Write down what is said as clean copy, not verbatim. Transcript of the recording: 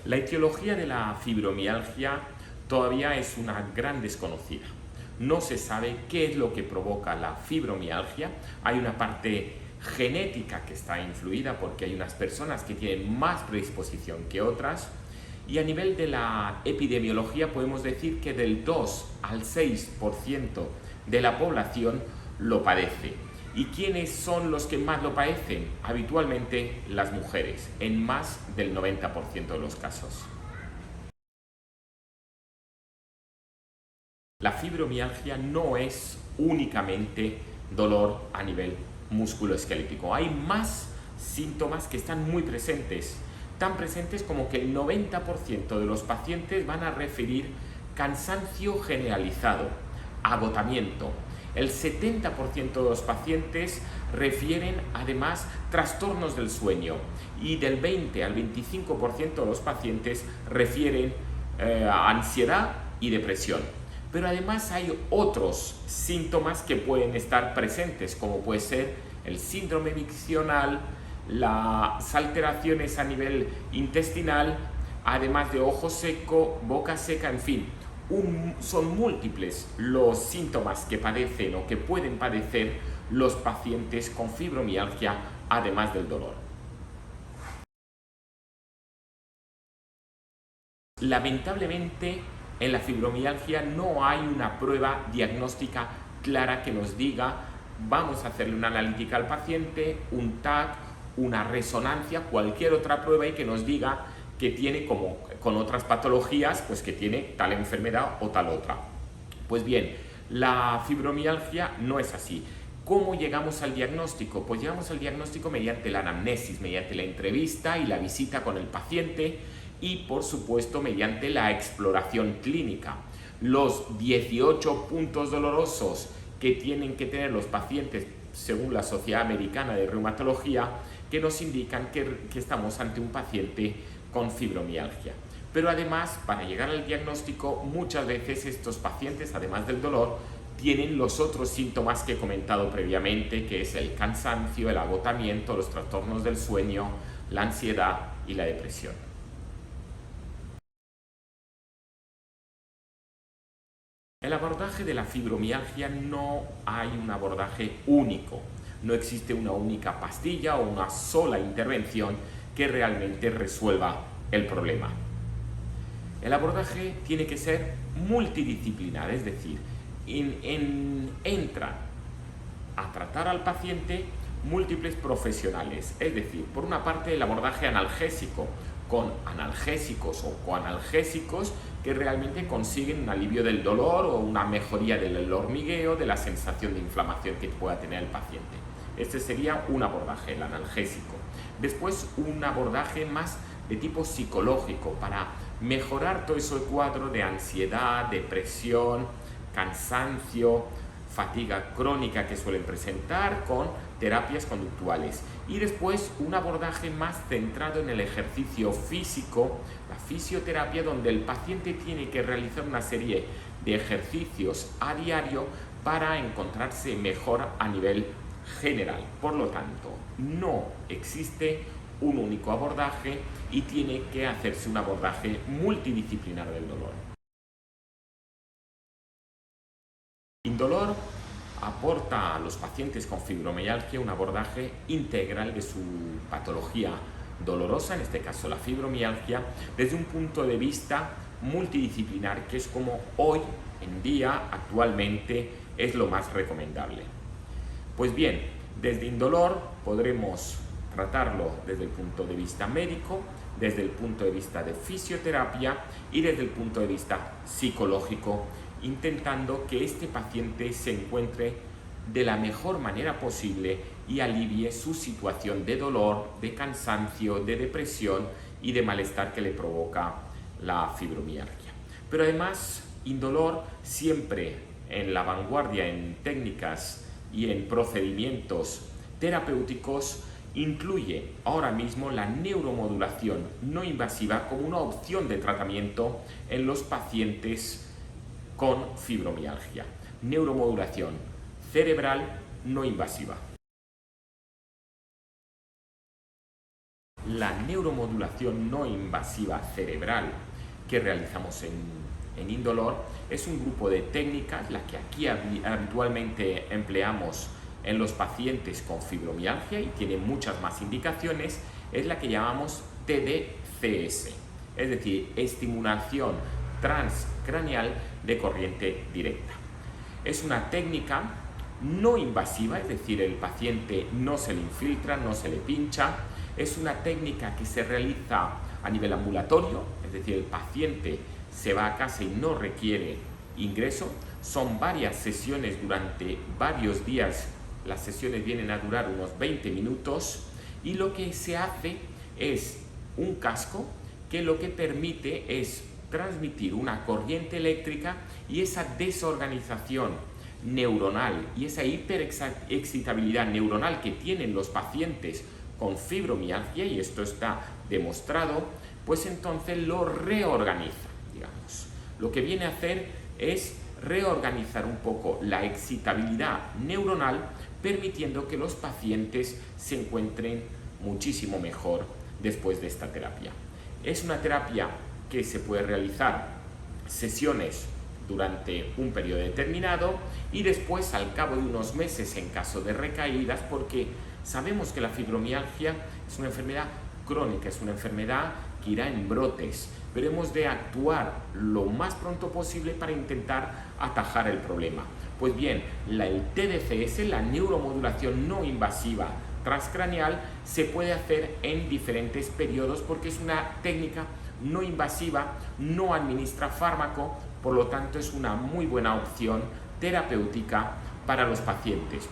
La etiología de la fibromialgia todavía es una gran desconocida. No se sabe qué es lo que provoca la fibromialgia. Hay una parte genética que está influida porque hay unas personas que tienen más predisposición que otras. Y a nivel de la epidemiología podemos decir que del 2 al 6% de la población lo padece. ¿Y quiénes son los que más lo padecen? Habitualmente las mujeres, en más del 90% de los casos. La fibromialgia no es únicamente dolor a nivel musculoesquelético. Hay más síntomas que están muy presentes, tan presentes como que el 90% de los pacientes van a referir cansancio generalizado, agotamiento. El 70% de los pacientes refieren además trastornos del sueño y del 20 al 25% de los pacientes refieren ansiedad y depresión. Pero además hay otros síntomas que pueden estar presentes, como puede ser el síndrome miccional, las alteraciones a nivel intestinal, además de ojo seco, boca seca, en fin. Son múltiples los síntomas que padecen o que pueden padecer los pacientes con fibromialgia, además del dolor. Lamentablemente, en la fibromialgia no hay una prueba diagnóstica clara que nos diga vamos a hacerle una analítica al paciente, un TAC, una resonancia, cualquier otra prueba y que nos diga que tiene, como con otras patologías, pues que tiene tal enfermedad o tal otra. Pues bien, la fibromialgia no es así. ¿Cómo llegamos al diagnóstico? Pues llegamos al diagnóstico mediante la anamnesis, mediante la entrevista y la visita con el paciente y, por supuesto, mediante la exploración clínica. Los 18 puntos dolorosos que tienen que tener los pacientes según la Sociedad Americana de Reumatología, que nos indican que estamos ante un paciente con fibromialgia. Pero además, para llegar al diagnóstico, muchas veces estos pacientes, además del dolor, tienen los otros síntomas que he comentado previamente, que es el cansancio, el agotamiento, los trastornos del sueño, la ansiedad y la depresión. El abordaje de la fibromialgia no hay un abordaje único. No existe una única pastilla o una sola intervención que realmente resuelva el problema. El abordaje tiene que ser multidisciplinar, es decir, entran a tratar al paciente múltiples profesionales, es decir, por una parte el abordaje analgésico, con analgésicos o coanalgésicos que realmente consiguen un alivio del dolor o una mejoría del hormigueo, de la sensación de inflamación que pueda tener el paciente. Este sería un abordaje, el analgésico. Después un abordaje más de tipo psicológico para mejorar todo ese cuadro de ansiedad, depresión, cansancio, fatiga crónica que suelen presentar con terapias conductuales. Y después un abordaje más centrado en el ejercicio físico, la fisioterapia, donde el paciente tiene que realizar una serie de ejercicios a diario para encontrarse mejor a nivel general. Por lo tanto, no existe un único abordaje y tiene que hacerse un abordaje multidisciplinar del dolor. Indolor aporta a los pacientes con fibromialgia un abordaje integral de su patología dolorosa, en este caso la fibromialgia, desde un punto de vista multidisciplinar, que es como hoy en día, actualmente, es lo más recomendable. Pues bien, desde Indolor podremos tratarlo desde el punto de vista médico, desde el punto de vista de fisioterapia y desde el punto de vista psicológico, intentando que este paciente se encuentre de la mejor manera posible y alivie su situación de dolor, de cansancio, de depresión y de malestar que le provoca la fibromialgia. Pero además, Indolor siempre en la vanguardia en técnicas y en procedimientos terapéuticos incluye ahora mismo la neuromodulación no invasiva como una opción de tratamiento en los pacientes con fibromialgia. Neuromodulación cerebral no invasiva. la neuromodulación no invasiva cerebral que realizamos en Indolor es un grupo de técnicas, la que aquí habitualmente empleamos en los pacientes con fibromialgia y tiene muchas más indicaciones, es la que llamamos TDCS, es decir, estimulación transcraneal de corriente directa. Es una técnica no invasiva, es decir, el paciente no se le infiltra, no se le pincha. Es una técnica que se realiza a nivel ambulatorio, es decir, el paciente se va a casa y no requiere ingreso. Son varias sesiones durante varios días. Las sesiones vienen a durar unos 20 minutos y lo que se hace es un casco que lo que permite es transmitir una corriente eléctrica y esa desorganización neuronal y esa hiperexcitabilidad neuronal que tienen los pacientes con fibromialgia, y esto está demostrado, pues entonces lo reorganiza, digamos. Lo que viene a hacer es reorganizar un poco la excitabilidad neuronal, permitiendo que los pacientes se encuentren muchísimo mejor después de esta terapia. Es una terapia que se puede realizar sesiones durante un periodo determinado y después, al cabo de unos meses, en caso de recaídas, porque sabemos que la fibromialgia es una enfermedad crónica, es una enfermedad que irá en brotes, pero hemos de actuar lo más pronto posible para intentar atajar el problema. Pues bien, el TDCS, la neuromodulación no invasiva transcraneal, se puede hacer en diferentes periodos porque es una técnica no invasiva, no administra fármaco, por lo tanto es una muy buena opción terapéutica para los pacientes.